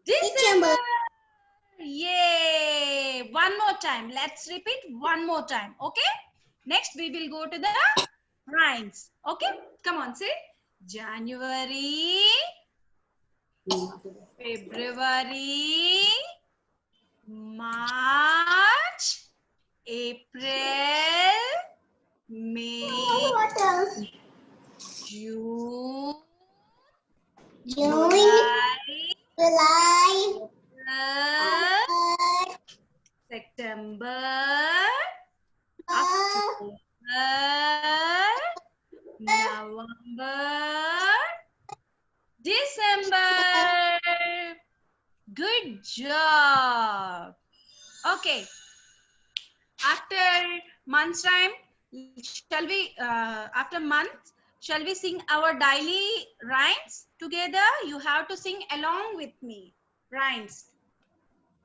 December. Yay! One more time. Let's repeat one more time. Okay? Next, we will go to the rhymes. Okay? Come on, say. January, February, March, April, May, June, July, September, October, November, December. Good job. Okay. After month's time, shall we, after month, shall we sing our daily rhymes together? You have to sing along with me. Rhymes.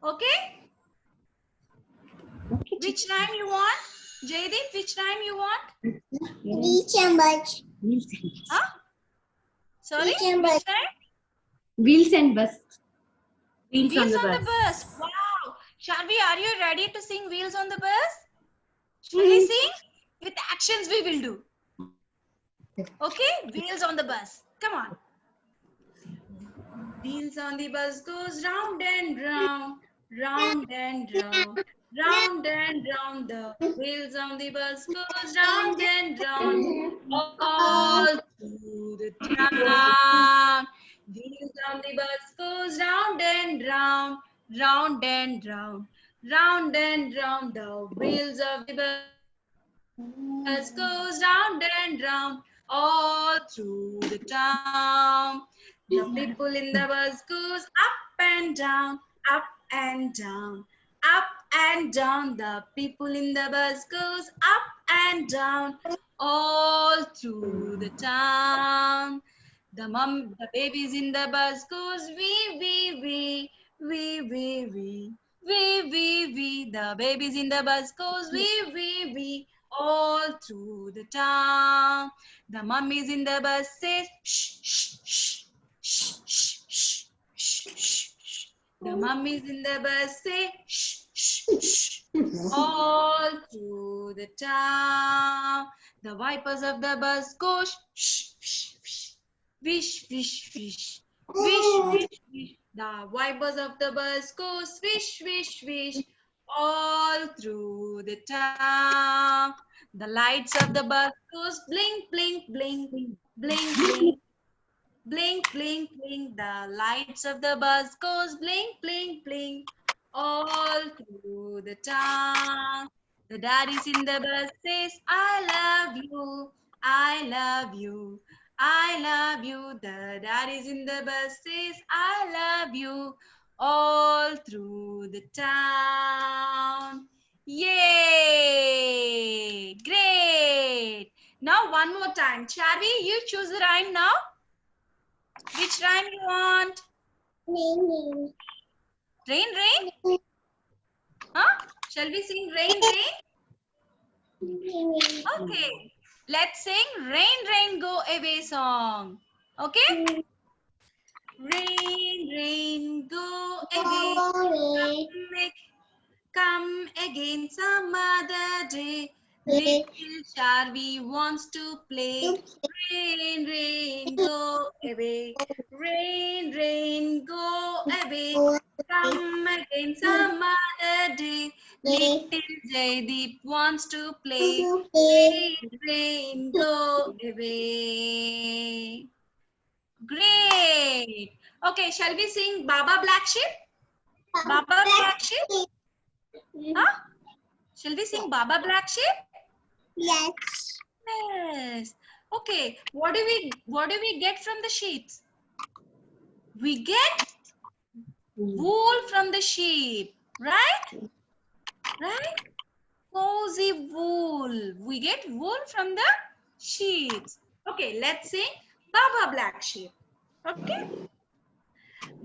Okay? Which rhyme you want? Jaydeep, which rhyme you want? December. Huh? Sorry? December. Which rhyme? Wheels and bus. Wheels on the bus. Wow. Shall we? Are you ready to sing Wheels on the Bus? Shall we sing? With actions we will do. Okay? Wheels on the bus. Come on. Wheels on the bus goes round and round, round and round, round and round. The wheels on the bus goes round and round, all through the town. Wheels on the bus goes round and round, round and round, round and round. The wheels of the bus goes round and round, all through the town. The people in the bus goes up and down, up and down, up and down. The people in the bus goes up and down, all through the town. The babies in the bus goes wee wee wee wee wee wee wee wee wee. The babies in the bus goes wee wee wee all through the town. The mummies in the bus says shh shh shh shh shh shh shh shh shh. The mummies in the bus say shh shh shh all through the town. The wipers of the bus go shh shh shh shh. Wish, wish, wish, wish, wish, wish. The wipers of the bus go swish, wish, wish, all through the town. The lights of the bus goes blink, blink, blink, blink, blink, blink, blink, blink. The lights of the bus goes blink, blink, blink, all through the town. The daddies in the bus says, I love you, I love you, I love you. The daddies in the bus says, I love you, all through the town. Yay! Great! Now one more time. Charvi, you choose the rhyme now. Which rhyme you want? Rain. Rain, rain? Huh? Shall we sing rain, rain? Okay. Let's sing Rain, Rain, Go Away song. Okay? Rain, rain, go away. Come again some other day. Little Charvi wants to play. Rain, rain, go away. Rain, rain, go away. Come again some other day. Little Jaydeep wants to play. Rain, rain, go away. Great. Okay, shall we sing Baba Black Sheep? Baba Black Sheep? Huh? Shall we sing Baba Black Sheep? Yes. Yes. Okay. What do we get from the sheep? We get wool from the sheep, right? Right? Cozy wool. We get wool from the sheep. Okay, let's sing Baba Black Sheep. Okay.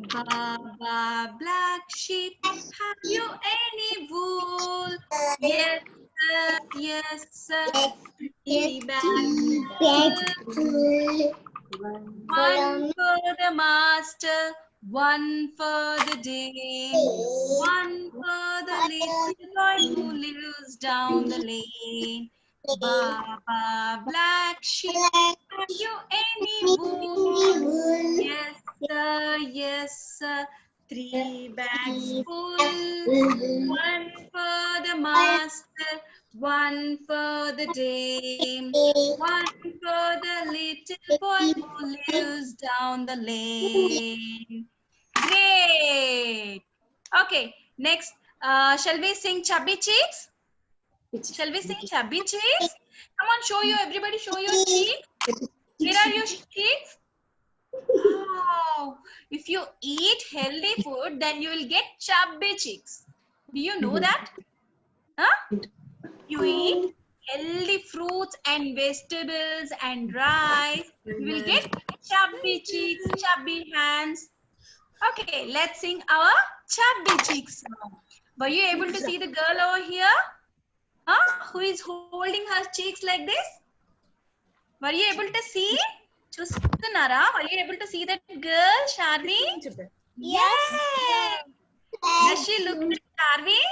Baba Black Sheep, have you any wool? Yes, sir. Yes, sir. 3 bags full. One for the master, One for the dame, one for the little boy who lives down the lane. Baba, black sheep, have you any wool? Yes, sir, yes, sir. 3 bags full. One for the master, one for the dame, one for the little boy who lives down the lane. Great. Okay, next, shall we sing Chubby Cheeks? Shall we sing Chubby Cheeks? Come on, everybody show your cheeks. Here are your cheeks. Wow. If you eat healthy food, then you will get chubby cheeks. Do you know that? Huh? You eat healthy fruits and vegetables and rice. You will get chubby cheeks, chubby hands. Okay, let's sing our chubby cheeks song. Were you able to see the girl over here? Huh? Who is holding her cheeks like this? Were you able to see? Chustunnara? Were you able to see that girl, Sharvi? Yes. Does she look like Sharvi?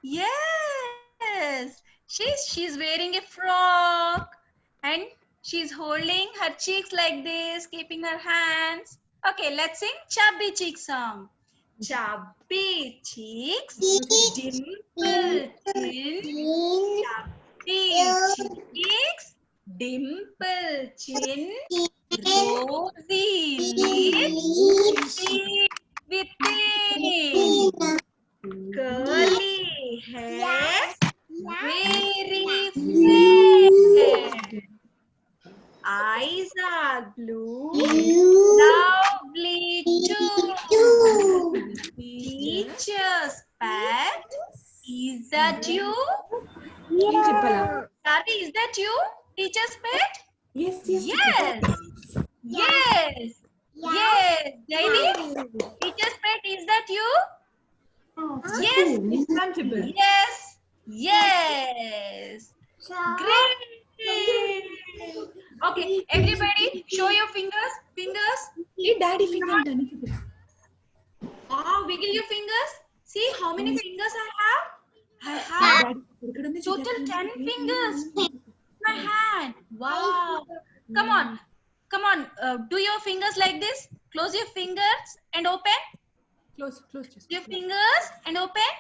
Yes. She's wearing a frock and she's holding her cheeks like this, keeping her hands. Okay, let's sing Chubby Cheek song. Chubby cheeks, dimple chin, chubby cheeks, dimple chin, rosy lips, sweet within, curly hair, very fair. Eyes are blue, lovely too. Teacher's pet, is that you? Tati, is that you? Teacher's pet? Yes. Yes. Yes. Yes. Lady, teacher's pet, is that you? Yes. Intangible. Yes. Yes. Great. Okay, everybody, show your fingers. Fingers. Hey, daddy finger. Oh, wiggle your fingers. See how many fingers I have? I have total 10 fingers in my hand. Wow. Come on. Come on. Do your fingers like this. Close your fingers and open. Close. Just Your fingers and open.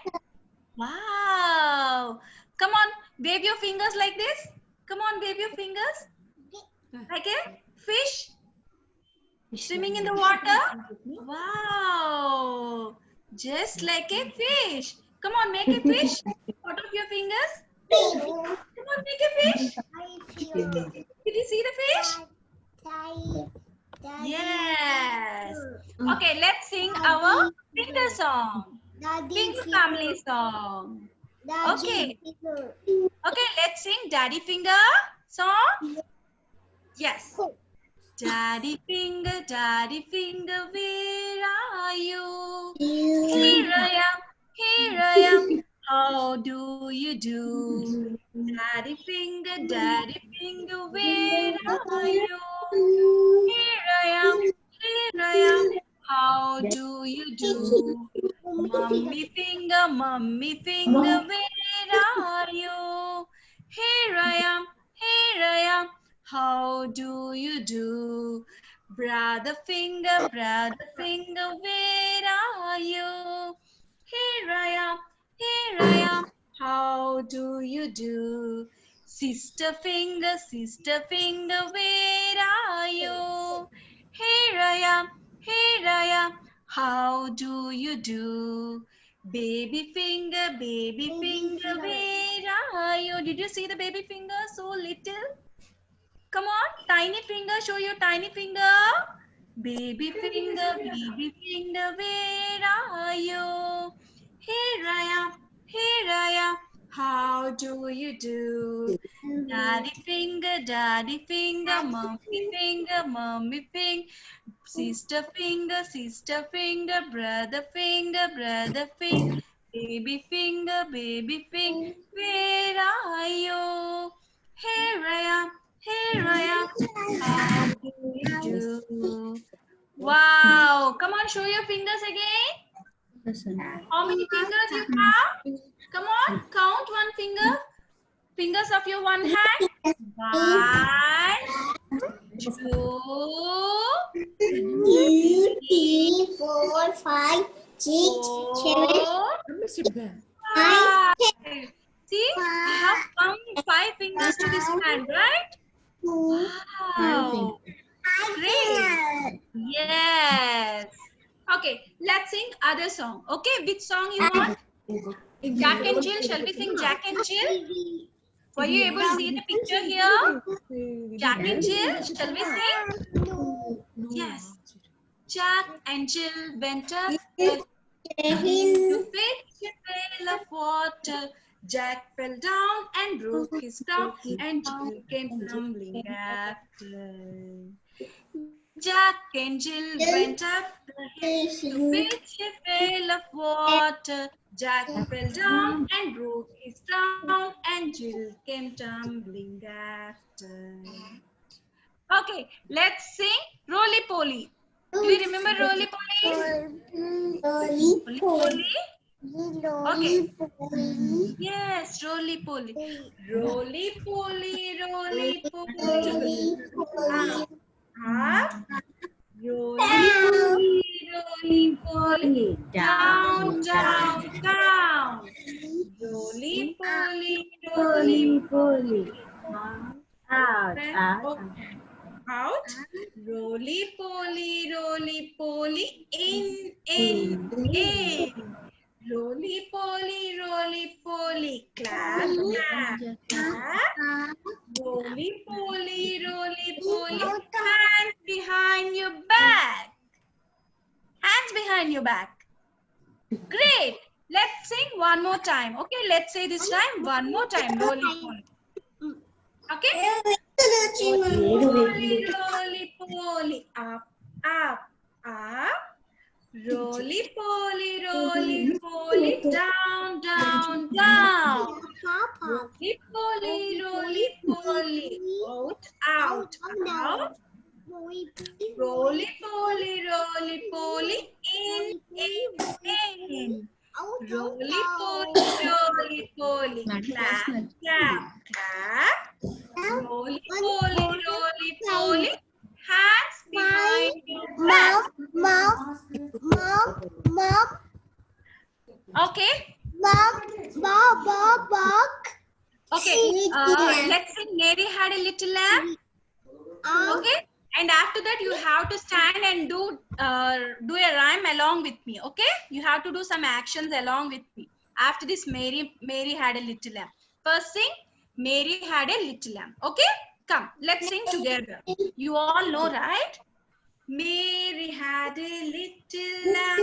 Wow. Come on. Wave your fingers like this. Come on, wave your fingers. Like a fish swimming in the water. Wow. Just like a fish. Come on, make a fish out of your fingers. Come on, make a fish. Did you see the fish? Yes. Okay, let's sing our finger song. Finger family song. Okay. Okay, let's sing Daddy Finger song. Yes. Daddy finger, where are you? Here I am, how do you do? Daddy finger, where are you? Here I am, how do you do? Mummy finger, where are you? Here I am, how do you do? Brother finger, where are you? Here I am, how do you do? Sister finger, where are you? Here I am, how do you do? Baby finger, where are you? Did you see the baby finger? So little. Come on, tiny finger, show your tiny finger. Baby finger, where are you? Here I am, how do you do? Daddy finger, mommy finger, sister finger, brother finger, baby finger, where are you? Here I am, how do you do? Wow, Come on, show your fingers again. How many fingers you have? Come on, count one finger. Fingers of your one hand. 1, 2, 2, 3, 4, 5, 6, 7, 4, Sit there. 5. See, I have found 5 fingers to this hand, right? 2, Wow. Great. Yes. Okay, let's sing other song. Okay, which song you want? Jack and Jill. Shall we sing Jack and Jill? Were you able to see the picture here? Jack and Jill. Shall we sing? Yes. Jack and Jill went up to fetch a pail of water. Jack fell down and broke his crown, and Jill came tumbling after. Jack and Jill went up the hill to fetch a pail of water. Jack fell down and broke his crown, and Jill came tumbling after. Okay, let's sing Roly Poly. Do you remember Roly Poly? Roly Poly? Okay. Yes, Roly Poly. Roly Poly, Roly Poly. Up. Roly, roly, poly, down, down, down. Roly, poly, roly, Out. out. Roly, poly, in. Roly, poly, clap, clap, clap. Roly, poly, hands behind your back. Hands behind your back. Great. Let's sing one more time. Okay, let's say this time one more time. Roly poly. Okay? Roly poly. Up, up, up. Roly poly, down, down, down. Roly poly, out, out, out. Roly poly, in. Roly poly, clap, clap, clap. Roly poly, hands behind your back. Okay? Okay, let's sing Mary Had a Little Lamb. Okay? And after that, you have to stand and do a rhyme along with me. Okay? You have to do some actions along with me. After this, Mary Had a Little Lamb. First sing, Mary Had a Little Lamb. Okay? Come, let's sing together. You all know, right? Mary had a little lamb,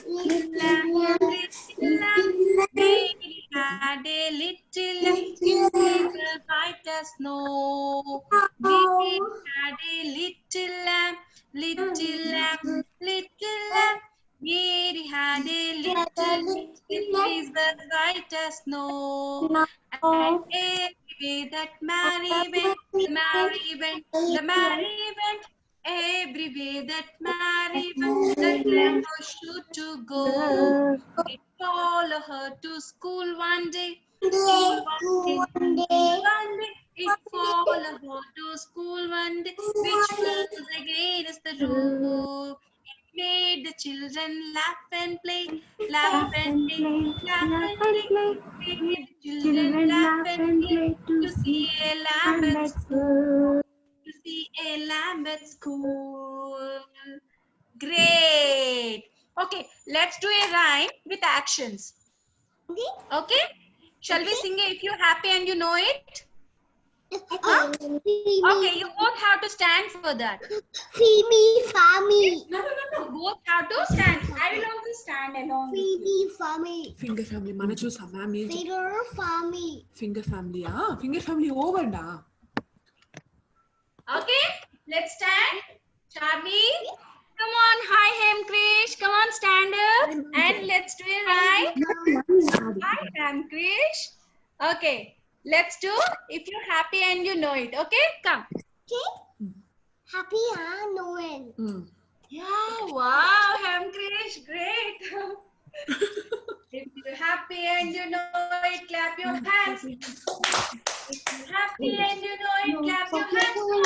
little lamb, little lamb. Mary had a little lamb, it was as white as snow. Mary had a little lamb, little lamb, little lamb. Mary had a little lamb, it was as white as snow. And everywhere that Mary went, the Mary went, the Mary went. Everywhere that Mary went, that lamb was sure to go. It followed her to school one day. One day. It followed her to school one day, which was against the rule. It made the children laugh and play, laugh and play, laugh and play. It made the children laugh and play to see a lamb at school. To see a lamb at school. Great. Okay, let's do a rhyme with actions. Okay? Shall we sing it if you're happy and you know it? Huh? Okay, you both have to stand for that. Family. No. Both have to stand. I will also stand along with you. Family. Finger family. Mana chusa ma'am. Finger family. Finger family. Finger family over da. Okay, let's stand. Charlie, come on. Hi, Hemkrish. Come on, stand up. And let's do a rhyme. Hi, Hemkrish. Okay, let's do if you're happy and you know it. Okay, come. Happy Noel. Yeah, wow, Hamkrish, great. If you're happy and you know it, clap your hands. If you're happy and you know it, clap your hands. Come on.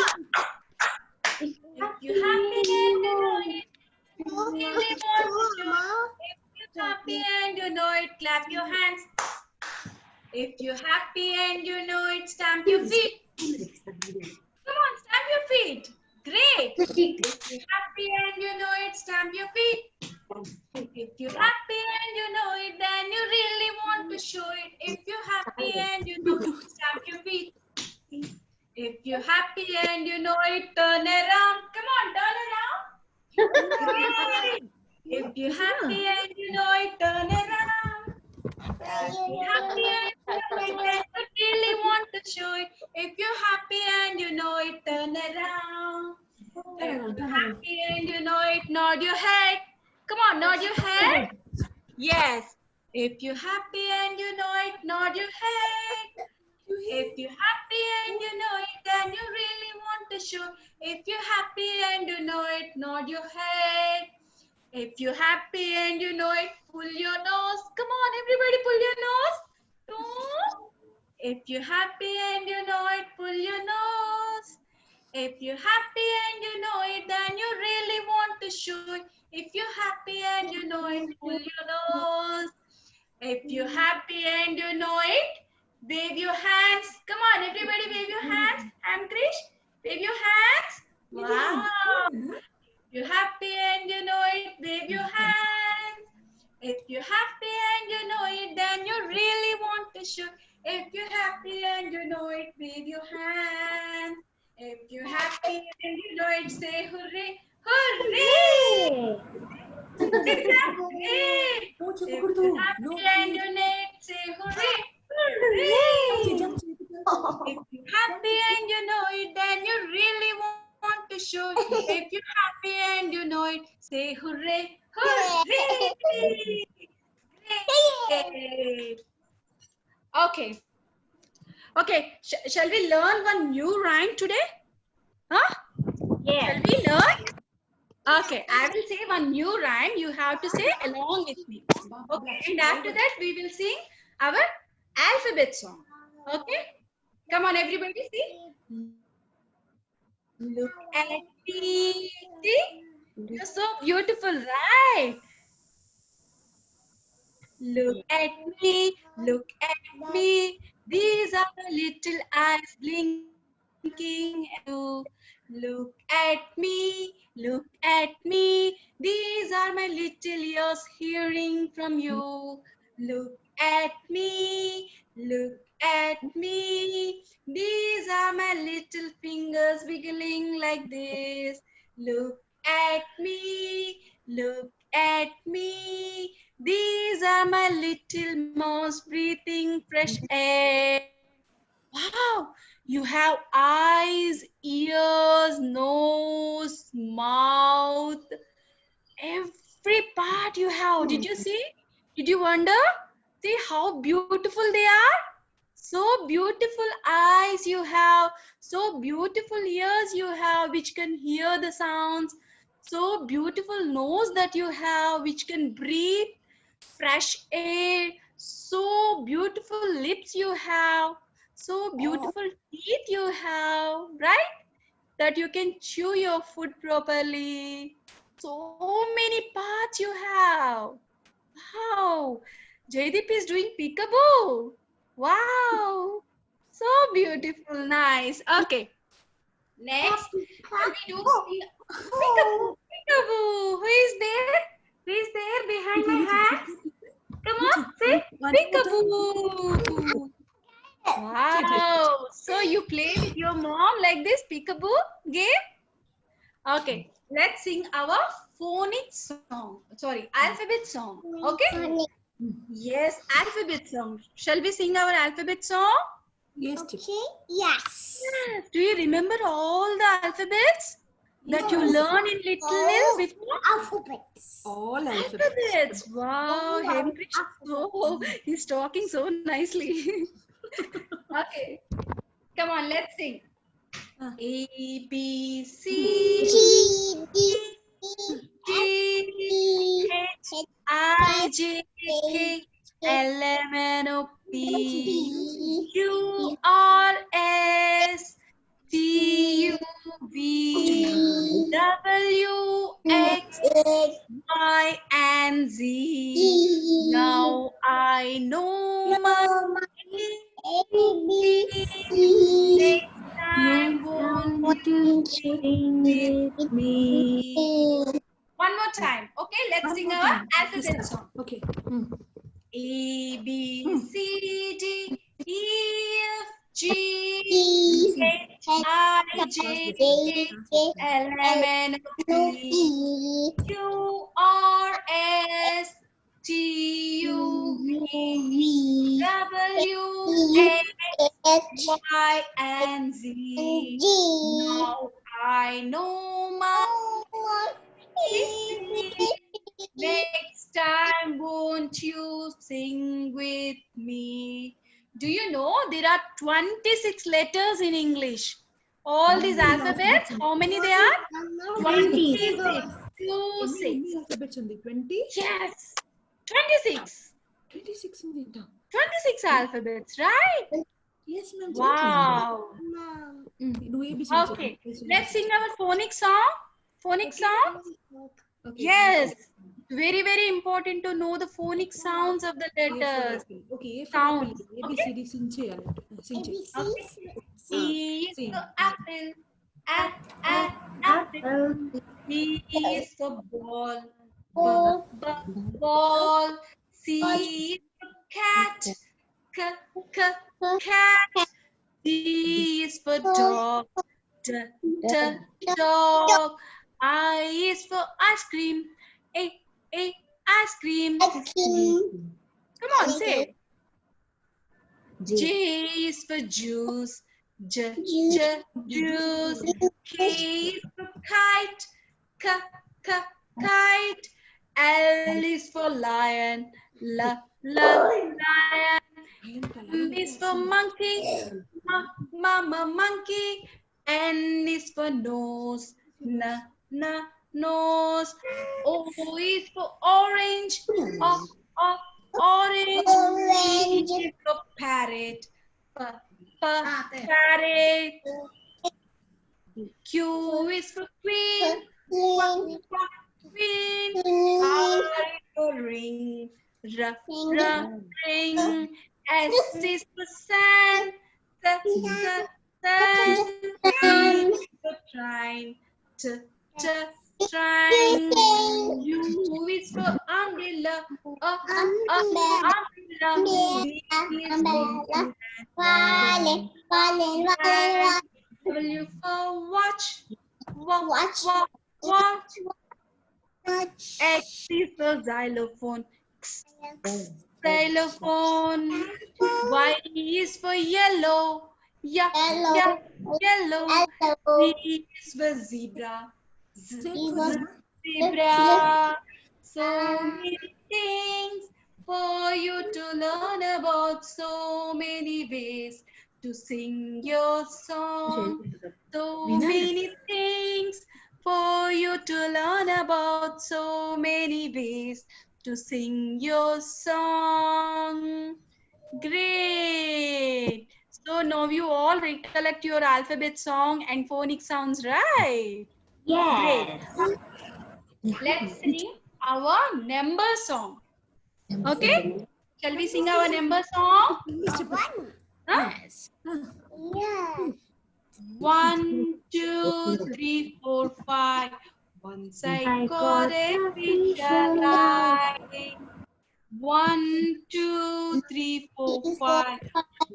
If you're happy and you know it, really want to show it. If you're happy and you know it, clap your hands. If you're happy and you know it, stamp your feet. Come on, stamp your feet. Great. If you're happy and you know it, stamp your feet. If you're happy and you know it, then you really want to show it. If you're happy and you know it, stamp your feet. If you're happy and you know it, turn around. Come on, turn around. Great. If you're happy and you know it, turn around. If you're happy and you know it, then you really want to show it. If you're happy and you know it, turn around. If you're happy and you know it, nod your head. Come on, nod your head. Yes. If you're happy and you know it, nod your head. If you're happy and you know it, then you really want to show. If you're happy and you know it, nod your head. If you're happy and you know it, pull your nose. Come on, everybody, pull your nose. Nose. If you're happy and you know it, pull your nose. If you're happy and you know it, then you really want to show it. If you're happy and you know it, pull your nose. If you're happy and you know it, wave your hands. Come on, everybody, wave your hands. Amkrish, wave your hands. Wow. If you're happy and you know it, wave your hands. If you're happy and you know it, then you really want to show. If you're happy and you know it, wave your hands. If you're happy and you know it, say hooray, hooray! Hooray! If you're happy and you know it, say hooray, hooray! If you're happy and you know it, then you really want to show it. If you're happy and you know it, say hooray, hooray! Great. Okay. Okay. Shall we learn one new rhyme today? Huh? Yes. Shall we learn? Okay. I will say one new rhyme. You have to say along with me. Okay. And after that, we will sing our alphabet song. Okay. Come on, everybody, see. Look at me. See? You're so beautiful, right? Look at me, look at me. These are the little eyes blinking at you. Look at me, look at me. These are my little ears hearing from you. Look at me, look at me. These are my little fingers wiggling like this. Look at me, look at me. These are my little mouse breathing fresh air. Wow, you have eyes, ears, nose, mouth, every part you have. Did you see? Did you wonder? See how beautiful they are? So beautiful eyes you have, so beautiful ears you have which can hear the sounds, so beautiful nose that you have which can breathe fresh air, so beautiful lips you have, so beautiful teeth you have, right? That you can chew your food properly. So many parts you have. Wow, Jaydeep is doing peekaboo. Wow, so beautiful, nice. Okay, next, shall we do peekaboo? Peekaboo, who is there? Who is there behind my hands? Come on, say peekaboo. Wow, so you play with your mom like this peekaboo game? Okay, let's sing our phonic song. Sorry, alphabet song. Okay? Yes, alphabet song. Shall we sing our alphabet song? Yes, teacher. Okay. Yes. Yes. Do you remember all the alphabets that you learned in Little before? Alphabets. All alphabets. Alphabets. Wow, All Hemkrish. Oh, he's talking so nicely. Okay. Come on, let's sing. A, B, C, G, D, G H I J K L M N O P Q R S T U V W X Y and Z. Now I know my next time won't you Sing with me. One more time. Okay, let's sing our alphabet song. Okay. A B C D E F G H I J K L M N O P Q R S T U V W X Y and Z. Now I know my next time won't you sing with me? Do you know there are 26 letters in English? All these alphabets, how many there are? 26. 26. Alphabets on the 20. Yes, 26. 26 in the 26 alphabets, right? Yes, ma'am. Wow. Do ABC. Okay, let's sing our phonic song. Phonic song? Okay. Yes. Very, very important to know the phonic sounds of the letters. Okay. Sounds. A B C D sing చేయాలి. Sing చేయాలి. E is Sing. for apple. Apple. B is for ball. Ball. C is for cat. Cat. D is for dog. Dog. I is for ice cream. Ice cream. Come on, say it. J is for juice. Juice. K is for kite. Kite. L is for lion. Lion. M is for monkey. Mama monkey. N is for nose. Nose. O is for orange. Orange. P is for parrot. Parrot. Q is for queen. Queen. I for ring. Ring. S is for sand. Sand. T is for trine. Trine. U is for umbrella. Umbrella. V is for W for watch. Watch. X is for xylophone. Xylophone. Y is for yellow. Yellow. Z is for zebra. Zebra. So many things for you to learn about. So many ways to sing your song. So many things for you to learn about. So many ways to sing your song. Great. So now you all recollect your alphabet song and phonic sounds, right? Yes. Let's sing our number song. Okay? Shall we sing our number song? Huh? Yes. 1, 2, 3, 4, 5. Once I caught a fish alive. 1, 2, 3, 4, 5.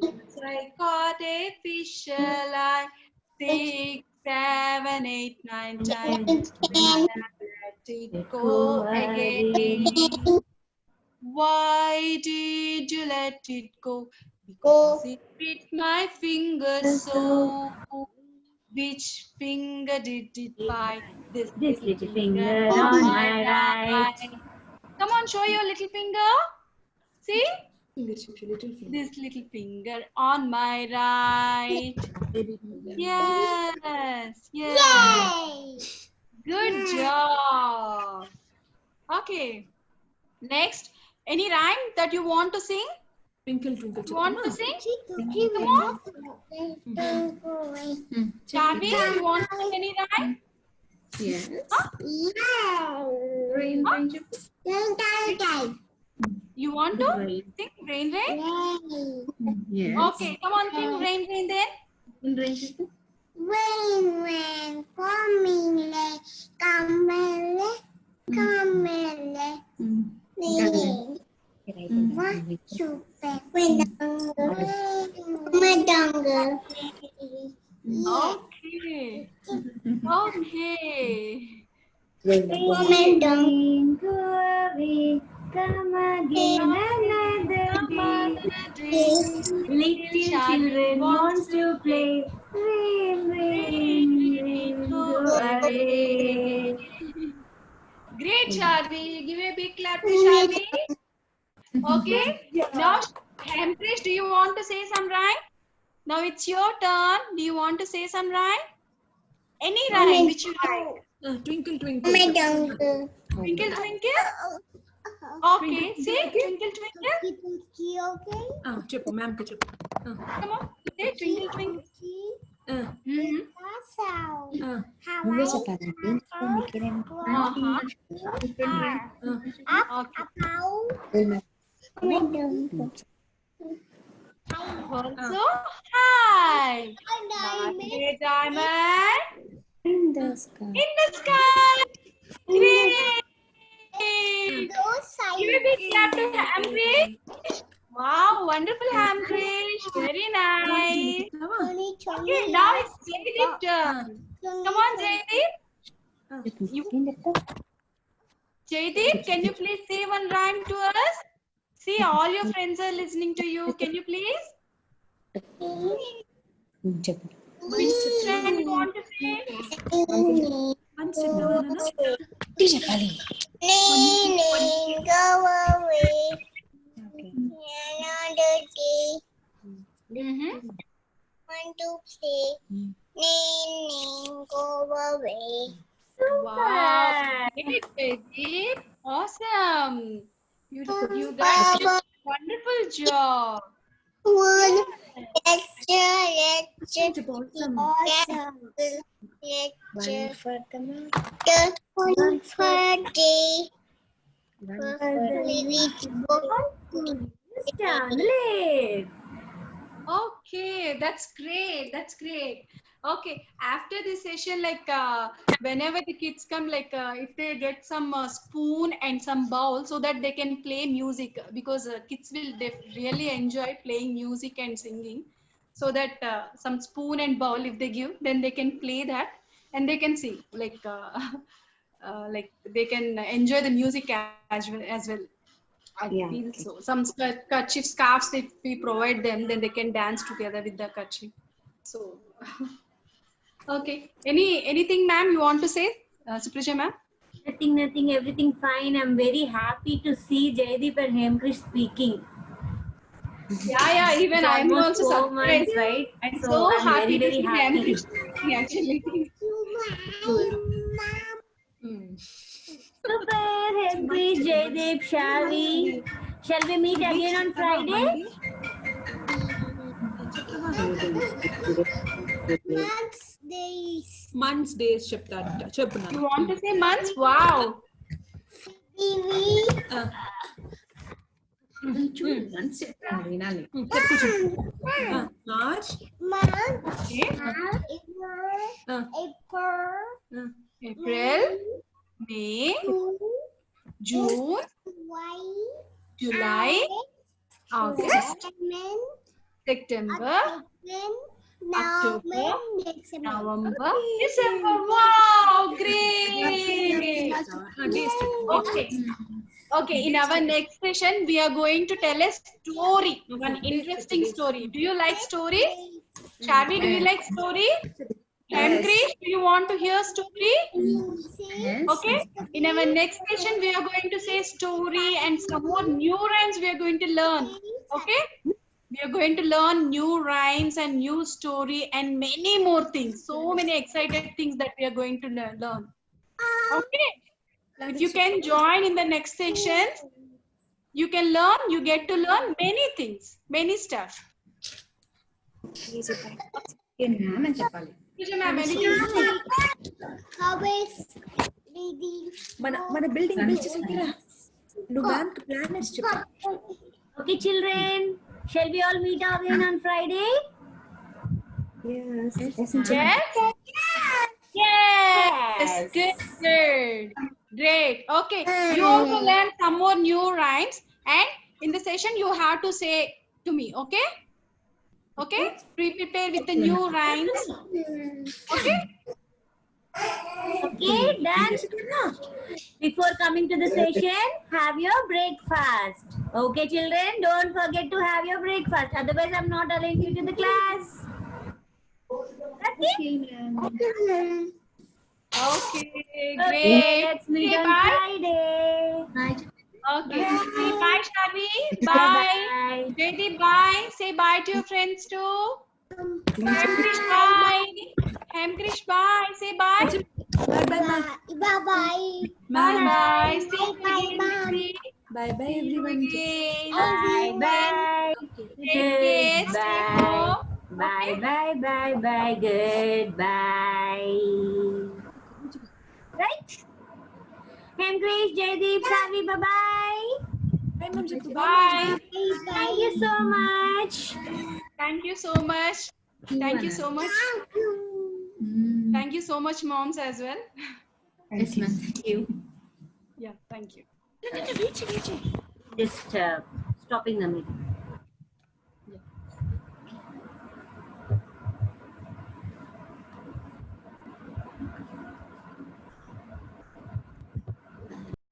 Once I caught a fish alive. 6, 7, 8, 9, 10. Let it go again. Why did you let it go? Because it bit my finger so. Which finger did it bite? This little finger on my right. Come on, show your little finger. See? Little finger. This little finger on my right. Yes. Yay! Good job. Okay. Next, any rhyme that you want to sing? Twinkle, twinkle, You want to చెప్పమ్మా. sing? Come on. Chavi, you want to sing any rhyme? Yes. Rain, Rain, rain. You want to Rain. sing rain, rain? Yes. Okay, come on, sing rain, rain then. Rain, rain. Rain, rain, coming, camele, camele, rain. What super, madanga. Okay. Okay. Madanga. Go away, come again another day. Little children wants to play. Rain, rain, rain, go away. Great, Charvi. Give a big clap to Charvi. Okay. Now, Hamprish, do you want to say some rhyme? Now it's your turn. Do you want to say some rhyme? Any rhyme which you like. Twinkle, twinkle. Madanga. Twinkle, twinkle. Okay. Say twinkle, twinkle. Okay. చెప్పు ma'am కి చెప్పు. Come on. Say twinkle, twinkle. Mm-hmm. Also, hi. Namaste, Diamond. In the sky. Great. Give a big clap to Hamprish. Wow, wonderful Hamprish. Very nice. Okay, now it's Jaydeep's turn. Come on, Jaydeep. Jaydeep, can you please say one rhyme to us? See, all your friends are listening to you. Can you please? Which rhyme you want to say? Once చెప్పు Go away. Another day. Mm-hmm. Want to play. Go away. Wow, great, Jaydeep. Awesome. You guys did a wonderful job. One lecture. చెప్పు awesome. Lecture. Just one for day. Stanley. Okay, that's great. That's great. Okay, after this session, like whenever the kids come, like if they get some spoon and some bowl so that they can play music, because kids will really enjoy playing music and singing. So that some spoon and bowl, if they give, then they can play that and they can sing. Like they can enjoy the music as well. I feel so. Some kerchief scarves, if we provide them, then they can dance together with the kerchief. So, okay. Anything, ma'am, you want to say, Supraja, ma'am? Nothing, everything fine. I'm very happy to see Jaydeep and Hemkrish speaking. Yeah, even It's I'm almost also 4 months, surprised. right? I'm So so I'm happy very, to very see happy. Hemkrish actually. Super, Hemkrish, Jaydeep, shall we meet again on Friday? Months, days చెప్తారంట. చెప్పు You want to say months? Wow. Months చెప్తాను వినాలి. చెప్పు చెప్పు. March. Okay. April, May, June, July, August, September, October, November, December. Wow, great. Okay. Okay, in our next session, we are going to tell a story, one interesting story. Do you like story? Chavi, do you like story? Hemkrish, do you want to hear story? Yes. Okay, in our next session, we are going to say story and some more new rhymes we are going to learn. Okay, we are going to learn new rhymes and new story and many more things. So many excited things that we are going to learn. Okay. If you can join in the next section, you can learn. You get to learn many things, many stuff. Pooja ma'am, anything? How is reading? మన building పిలిచి చెప్పిరా నువ్వు bank planners చెప్పు Okay, children, shall we all meet again on Friday? Yes. Yes. Good. Great. Okay. You also learn some more new rhymes, and in the session you have to say to me. Okay. Okay. Prepare with the new rhymes. Okay. Okay, done. Before coming to the session, have your breakfast. Okay, children, don't forget to have your breakfast. Otherwise, I'm not allowing you to the class. Okay? Okay. Okay, Great. let's meet Okay, on bye. Friday. Okay. Bye, Shavi. Bye. Jaydeep, bye. Say bye to your friends too. Hemkrish, bye. Hemkrish, bye. Say bye. Bye bye. Bye bye. See you Bye, again. Mom. By by everyone Bye bye. Goodbye. Bye bye bye bye. Goodbye. Right? Hemkrish, Jaydeep, Savi, bye bye. Bye mum చెప్పు Bye. Thank you so much. Thank you so much. Thank you so much. Thank you so much, moms, as well. Yes, ma'am. Thank you. Yeah, thank you. Just stopping the meeting.